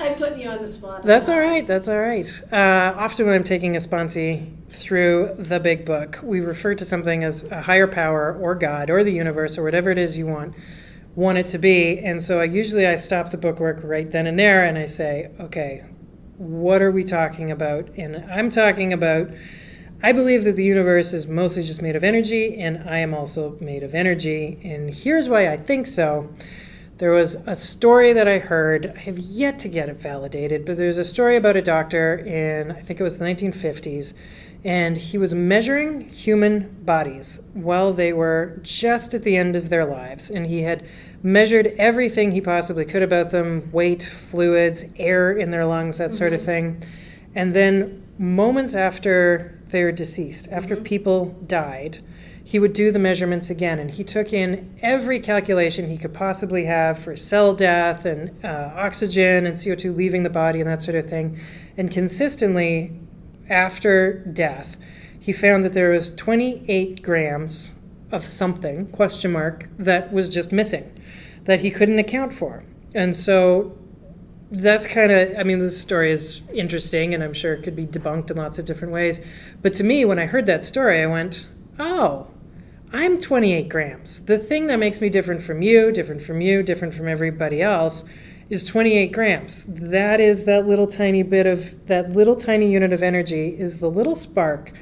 I'm putting you on the spot. That's all right. That's all right. Often when I'm taking a sponsee through the big book, we refer to something as a higher power or God or the universe or whatever it is you want it to be. And so I stop the bookwork right then and there and I say, okay, what are we talking about? And I'm talking about, I believe that the universe is mostly just made of energy, and I am also made of energy. And here's why I think so. There was a story that I heard, I have yet to get it validated, but there's a story about a doctor in, I think it was the 1950s, and he was measuring human bodies while they were just at the end of their lives. And he had measured everything he possibly could about them, weight, fluids, air in their lungs, that sort of thing. And then moments after they were deceased, after people died, he would do the measurements again, and he took in every calculation he could possibly have for cell death and oxygen and CO2 leaving the body and that sort of thing. And consistently, after death, he found that there was 28 grams of something, question mark, that was just missing, that he couldn't account for. And so that's kind of, I mean, this story is interesting, and I'm sure it could be debunked in lots of different ways. But to me, when I heard that story, I went, oh, I'm 28 grams. The thing that makes me different from you, different from everybody else, is 28 grams. That is that little tiny bit of, that little tiny unit of energy is the little spark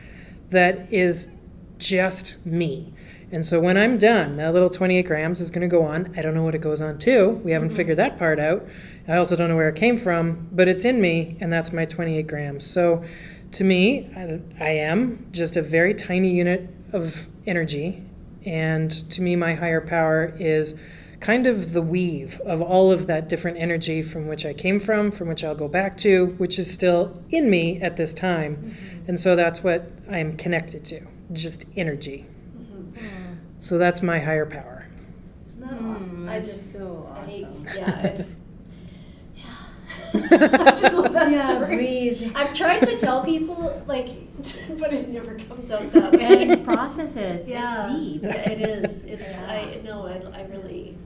that is just me. And so when I'm done, that little 28 grams is going to go on. I don't know what it goes on to. We haven't figured that part out. I also don't know where it came from, but it's in me, and that's my 28 grams. So to me, I am just a very tiny unit of energy. And to me, my higher power is kind of the weave of all of that different energy from which I came from which I'll go back to, which is still in me at this time. And so that's what I'm connected to, just energy. So that's my higher power. Isn't that awesome? I just, so I hate, awesome. yeah, it's, I just love that story. Breathe. I've tried to tell people, like, but it never comes out that way. And process it. Yeah, It's deep. yeah, it is. It's, Yeah. I really,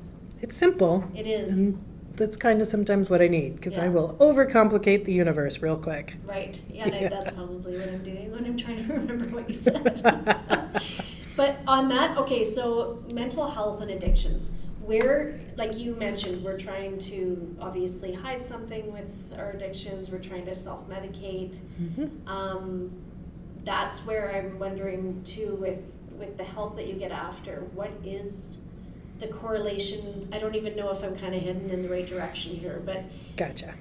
It's simple. it is. And that's kind of sometimes what I need, because I Yeah. will overcomplicate the universe real quick. Right, yeah, and that's probably what I'm doing when I'm trying to remember what you said. But on that, okay, so mental health and addictions. where, like you mentioned, we're trying to obviously hide something with our addictions. We're trying to self-medicate. That's where I'm wondering too, with the help that you get after, what is the correlation? I don't even know if I'm kind of heading in the right direction here, but Gotcha.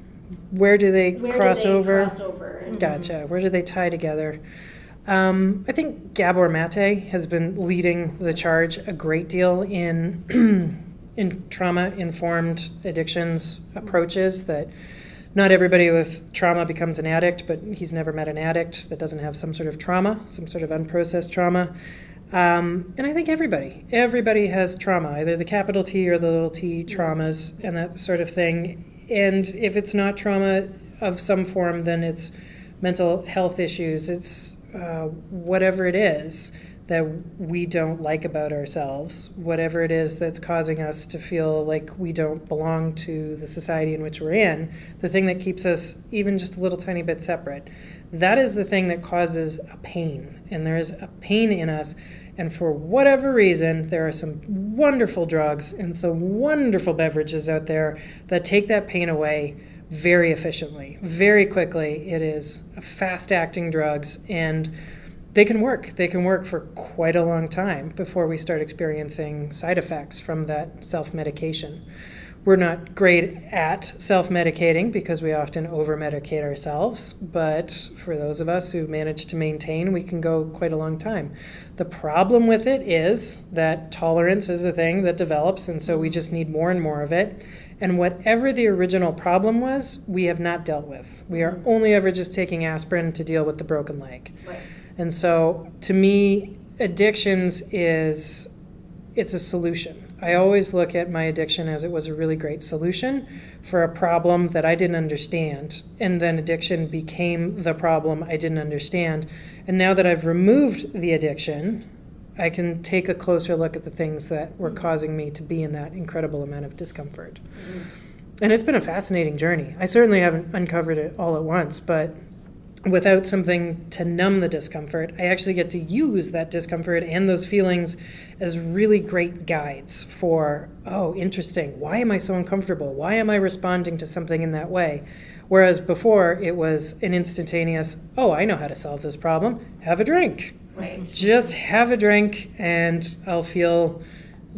Where do they cross over? Gotcha. Where do they tie together? I think Gabor Mate has been leading the charge a great deal in in trauma-informed addictions approaches, that not everybody with trauma becomes an addict, but he's never met an addict that doesn't have some sort of trauma, some sort of unprocessed trauma. And I think everybody has trauma, either the capital T or the little t traumas and that sort of thing. And if it's not trauma of some form, then it's mental health issues. It's whatever it is that we don't like about ourselves, whatever it is that's causing us to feel like we don't belong to the society in which we're in, the thing that keeps us even just a little tiny bit separate. That is the thing that causes a pain, and there is a pain in us. And for whatever reason, there are some wonderful drugs and some wonderful beverages out there that take that pain away very efficiently, very quickly. It is fast-acting drugs, and they can work. They can work for quite a long time before we start experiencing side effects from that self-medication. We're not great at self-medicating because we often over-medicate ourselves, but for those of us who manage to maintain, we can go quite a long time. The problem with it is that tolerance is a thing that develops, and so we just need more and more of it. And whatever the original problem was, we have not dealt with. We are only ever just taking aspirin to deal with the broken leg. Right. And so, to me, addictions it's a solution. I always look at my addiction as it was a really great solution for a problem that I didn't understand. And then addiction became the problem I didn't understand. And now that I've removed the addiction, I can take a closer look at the things that were causing me to be in that incredible amount of discomfort. And it's been a fascinating journey. I certainly haven't uncovered it all at once, but without something to numb the discomfort, I actually get to use that discomfort and those feelings as really great guides for, oh, interesting, why am I so uncomfortable? Why am I responding to something in that way? Whereas before, it was an instantaneous, oh, I know how to solve this problem, have a drink. Right. Just have a drink and I'll feel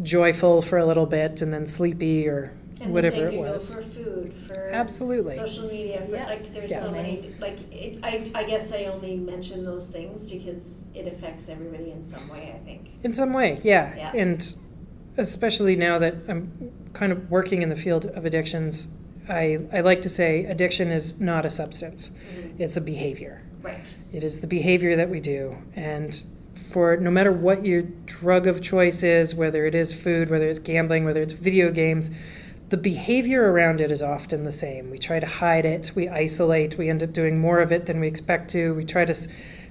joyful for a little bit and then sleepy or and whatever it go was. for food, for Absolutely. social media, for, Yeah. like there's Yeah. so many, like I guess I only mention those things because it affects everybody in some way, I think. In some way, yeah. Yeah. And especially now that I'm kind of working in the field of addictions, I like to say addiction is not a substance. It's a behavior. Right. It is the behavior that we do. And for no matter what your drug of choice is, whether it is food, whether it's gambling, whether it's video games, the behavior around it is often the same. We try to hide it, we isolate, we end up doing more of it than we expect to. We try to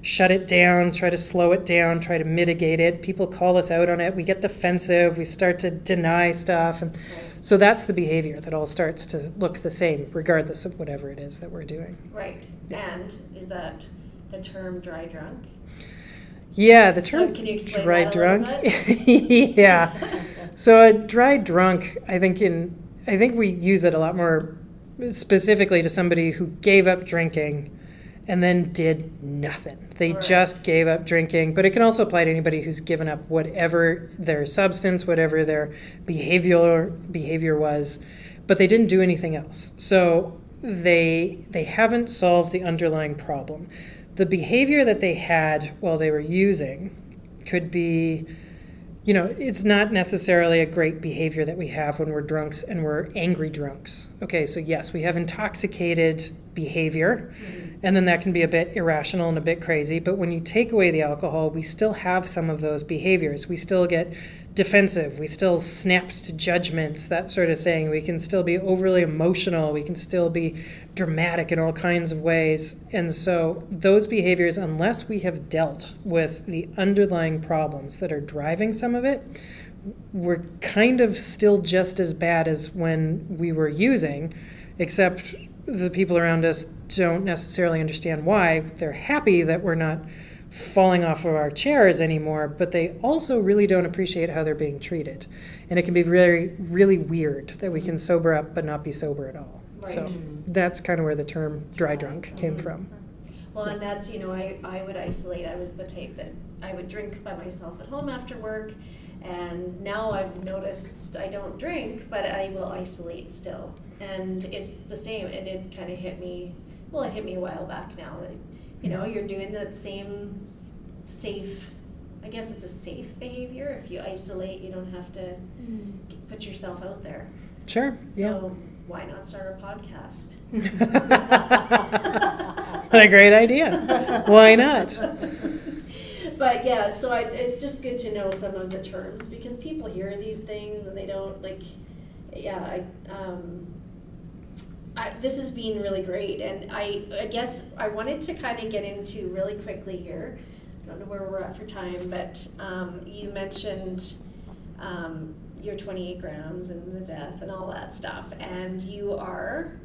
shut it down, try to slow it down, try to mitigate it. People call us out on it. We get defensive. We start to deny stuff. And so that's the behavior that all starts to look the same, regardless of whatever it is that we're doing. Right. Yeah. And is that the term dry drunk? Yeah, the term can you explain dry that a drunk. little bit? Yeah. So a dry drunk, I think we use it a lot more specifically to somebody who gave up drinking and then did nothing. They Right. just gave up drinking, but it can also apply to anybody who's given up whatever their substance, whatever their behavior was, but they didn't do anything else. So they haven't solved the underlying problem. The behavior that they had while they were using could be, it's not necessarily a great behavior that we have when we're drunks and we're angry drunks. Okay, so yes, we have intoxicated behavior, and then that can be a bit irrational and a bit crazy, but when you take away the alcohol, we still have some of those behaviors. We still get defensive, we still snap to judgments, that sort of thing. We can still be overly emotional, we can still be dramatic in all kinds of ways. And so those behaviors, unless we have dealt with the underlying problems that are driving some of it, we're kind of still just as bad as when we were using, except the people around us don't necessarily understand why. They're happy that we're not falling off of our chairs anymore, but they also really don't appreciate how they're being treated. And it can be really, really weird that we can sober up but not be sober at all. Right. So that's kind of where the term dry drunk came from. Well, and that's, I would isolate. I was the type that I would drink by myself at home after work. And now I've noticed I don't drink, but I will isolate still. And it's the same. And it kind of hit me, well, it hit me a while back now. That, you're doing that same safe, I guess it's a safe behavior. If you isolate, you don't have to put yourself out there. Sure, So why not start a podcast? What a great idea. Why not? But yeah, so it's just good to know some of the terms because people hear these things and they don't this has been really great, and I guess I wanted to kind of get into really quickly here. I don't know where we're at for time, but you mentioned your 28 grams and the death and all that stuff, and you are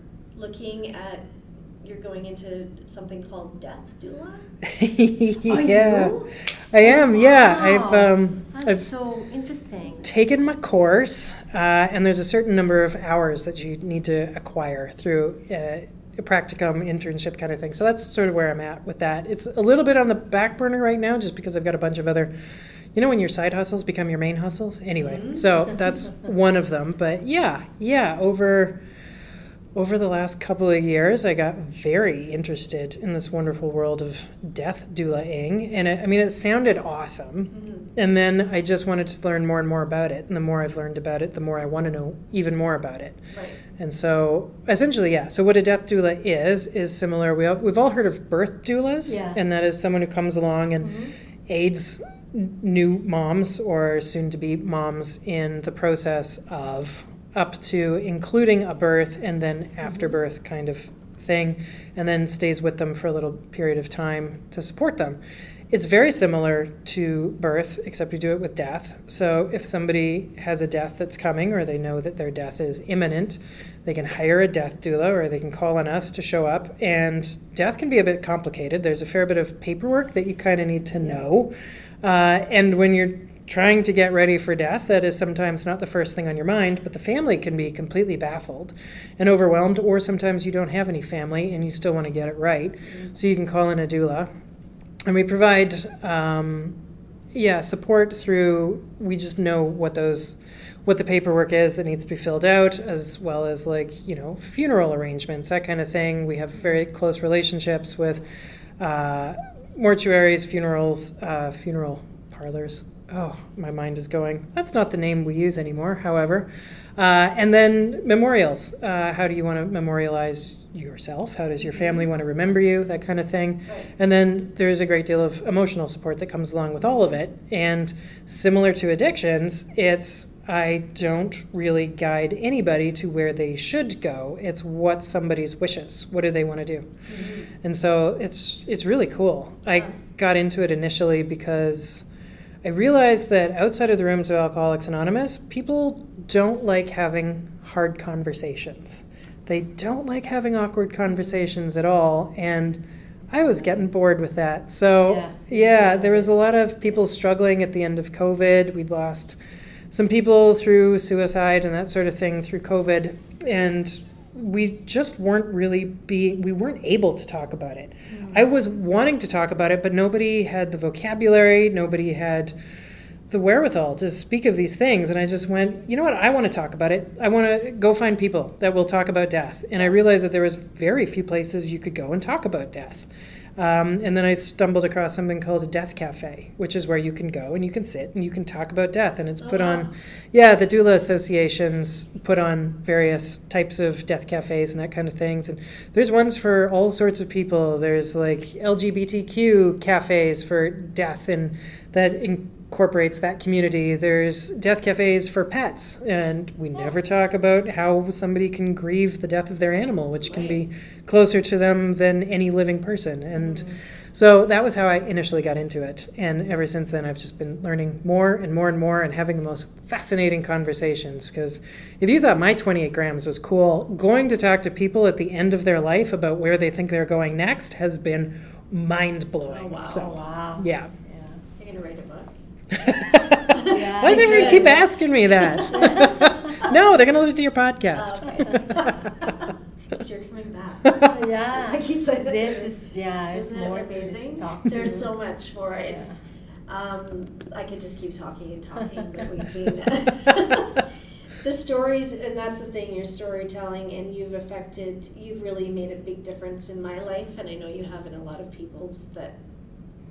you're going into something called Death Doula? Yeah, you? I am. Yeah, Wow. I've That's so interesting. taken my course, and there's a certain number of hours that you need to acquire through a practicum, internship kind of thing. So that's sort of where I'm at with that. It's a little bit on the back burner right now, just because I've got a bunch of other, when your side hustles become your main hustles. Anyway, so that's one of them. But yeah, over the last couple of years, I got very interested in this wonderful world of death doula-ing. And it sounded awesome. Mm-hmm. And then I just wanted to learn more and more about it. And the more I've learned about it, the more I want to know even more about it. Right. And so essentially, so what a death doula is similar. We've all heard of birth doulas. Yeah. And that is someone who comes along and aids new moms or soon-to-be moms in the process of up to including a birth and then after birth kind of thing, and then stays with them for a little period of time to support them. It's very similar to birth, except we do it with death. So if somebody has a death that's coming, or they know that their death is imminent, they can hire a death doula, or they can call on us to show up. And death can be a bit complicated. There's a fair bit of paperwork that you kind of need to know. And when you're trying to get ready for death, that is sometimes not the first thing on your mind, but the family can be completely baffled and overwhelmed, or sometimes you don't have any family and you still want to get it right. So you can call in a doula. And we provide support through, we just know what the paperwork is that needs to be filled out, as well as funeral arrangements, that kind of thing. We have very close relationships with mortuaries, funerals, funeral parlors. Oh, my mind is going. That's not the name we use anymore, however. And then memorials. How do you want to memorialize yourself? How does your family want to remember you? That kind of thing. Right. And then there's a great deal of emotional support that comes along with all of it. And similar to addictions, I don't really guide anybody to where they should go. It's what somebody's wishes. What do they want to do? Mm-hmm. And so it's really cool. I got into it initially because I realized that outside of the rooms of Alcoholics Anonymous, people don't like having hard conversations. They don't like having awkward conversations at all, and I was getting bored with that. So, there was a lot of people struggling at the end of COVID. We'd lost some people through suicide and that sort of thing through COVID, and we just weren't able to talk about it. I was wanting to talk about it, but nobody had the vocabulary, nobody had the wherewithal to speak of these things. And I just went, you know what, I want to talk about it. I want to go find people that will talk about death. And I realized that there was very few places you could go and talk about death. And then I stumbled across something called a death cafe, which is where you can go and you can sit and you can talk about death. And it's put on, the doula associations put on various types of death cafes and that kind of things. And there's ones for all sorts of people. There's like LGBTQ cafes for death, and that incorporates that community. There's death cafes for pets, and we never talk about how somebody can grieve the death of their animal, which can be closer to them than any living person. And so that was how I initially got into it. And ever since then, I've just been learning more and more and more and having the most fascinating conversations. Because if you thought my 28 grams was cool, going to talk to people at the end of their life about where they think they're going next has been mind-blowing. Oh, wow. So, Wow. yeah. You're going to write a book? Yeah, Why does everyone good. keep asking me that? No, they're going to listen to your podcast. Because you're coming back. Yeah. I keep saying that. This to you. is, yeah, there's Isn't it more amazing? to talk to. There's so much more. It's, I could just keep talking and talking, but we can. The stories, and that's the thing, your storytelling, and you've really made a big difference in my life, and I know you have in a lot of people's that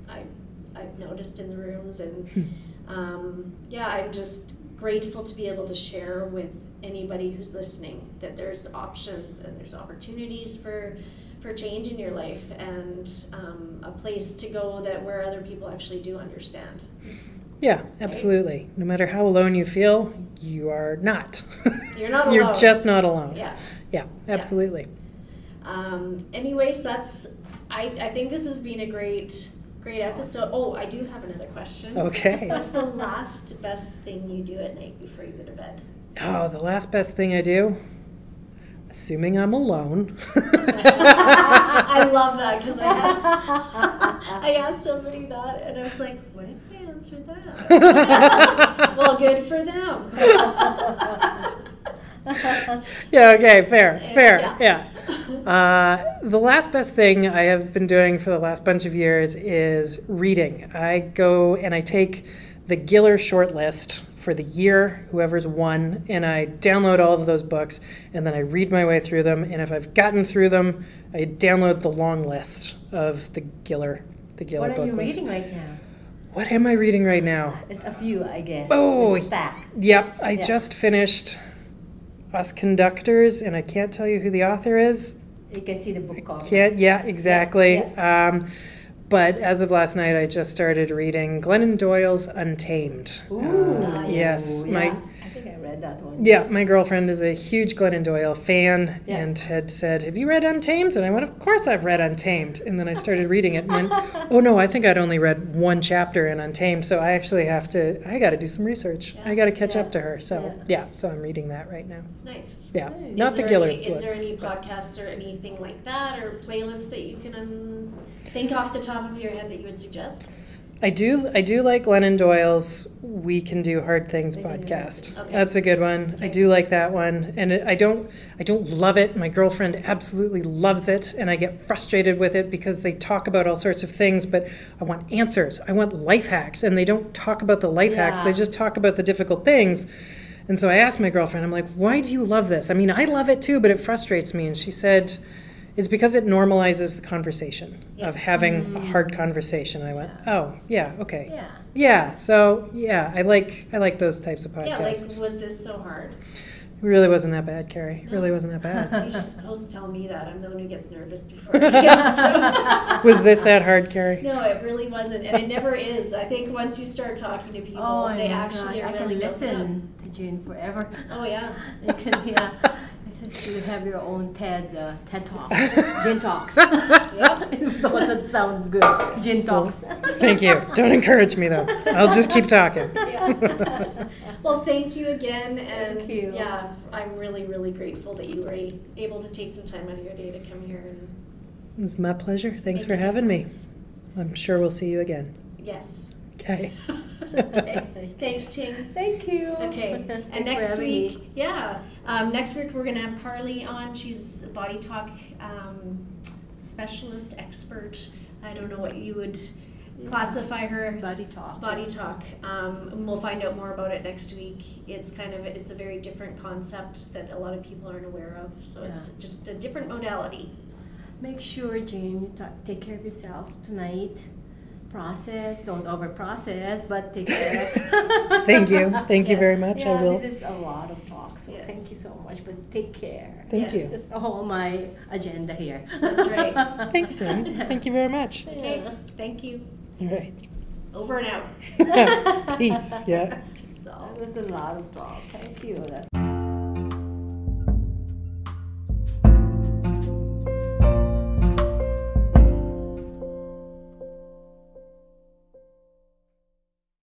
I've noticed in the rooms, and I'm just grateful to be able to share with anybody who's listening that there's options and there's opportunities for change in your life, and a place to go where other people actually do understand. Yeah, absolutely. No matter how alone you feel, you are not. You're not alone. You're just not alone. Yeah. Yeah, absolutely. Anyways, I think this has been a great episode. Oh, I do have another question. Okay. What's the last best thing you do at night before you go to bed? Oh, the last best thing I do? Assuming I'm alone. I love that, because I asked somebody that, and I was like, what if they answered that? Well, good for them. Yeah, okay, fair, Yeah. yeah. The last best thing I have been doing for the last bunch of years is reading. I go and I take the Giller short list for the year, whoever's won, and I download all of those books, and then I read my way through them, and if I've gotten through them, I download the long list of the Giller book list. What are you reading right now? What am I reading right now? It's a few, I guess. Oh, There's a stack. Yep, I just finished Us Conductors, and I can't tell you who the author is. You can see the book cover. Yeah, exactly. Yeah. But as of last night, I just started reading Glennon Doyle's Untamed. Ooh, Yes, yeah. my I think I read that one. Yeah, my girlfriend is a huge Glennon Doyle fan, Yeah. and had said, have you read Untamed? And I went, of course I've read Untamed. And then I started reading it and went, oh no, I think I'd only read one chapter in Untamed, so I actually I got to do some research. Yeah. I got to catch Yeah. up to her. So so I'm reading that right now. Nice. Yeah, Nice. not the Giller book. Is there any podcasts or anything like that, or playlists that you can think off the top of your head that you would suggest? I do like Glennon Doyle's We Can Do Hard Things We Can Do podcast. Okay. That's a good one. Okay. I do like that one, and I don't love it. My girlfriend absolutely loves it, and I get frustrated with it because they talk about all sorts of things, but I want answers. I want life hacks, and they don't talk about the life hacks. Yeah. They just talk about the difficult things. And so I asked my girlfriend, I'm like, why do you love this? I mean, I love it too, but it frustrates me. And she said, it's because it normalizes the conversation of having a hard conversation. I went, oh, yeah, okay. Yeah. Yeah, so, yeah, I like those types of podcasts. Yeah, like, was this so hard? It really wasn't that bad, Carrie. It really wasn't that bad. You're supposed to tell me that. I'm the one who gets nervous before I get Was this that hard, Carrie? No, it really wasn't, and it never is. I think once you start talking to people, Oh, they my actually God. are I can really listen to Jane forever. Oh yeah. You can, yeah. I said you have your own TED Talk, Gin Talks. Yep. It doesn't sound good. Gin Talks. Thank you. Don't encourage me, though. I'll just keep talking. Yeah. Well, thank you again, and Thank you. yeah, I'm really, really grateful that you were able to take some time out of your day to come here and It's my pleasure. Thanks make a for having me. difference. I'm sure we'll see you again. Yes. Okay. Okay. Thanks, Ting. Thank you. Okay, Thanks and for next having week, me. next week we're gonna have Carly on. She's a body talk specialist, expert. I don't know what you would classify her. Body talk. Body talk. And we'll find out more about it next week. It's a very different concept that a lot of people aren't aware of. So it's just a different modality. Make sure, Jane, you take care of yourself tonight. Process, don't over process, but take care. Thank you. Thank you very Yes. much. Yeah, I will. this is a lot of talk, so Yes. thank you so much, but take care. Thank Yes. This is all my agenda here. That's right. Thanks, Tim. Thank you very much. Okay, thank you. All right. Over and out. Peace. Yeah. So it was a lot of talk. Thank you.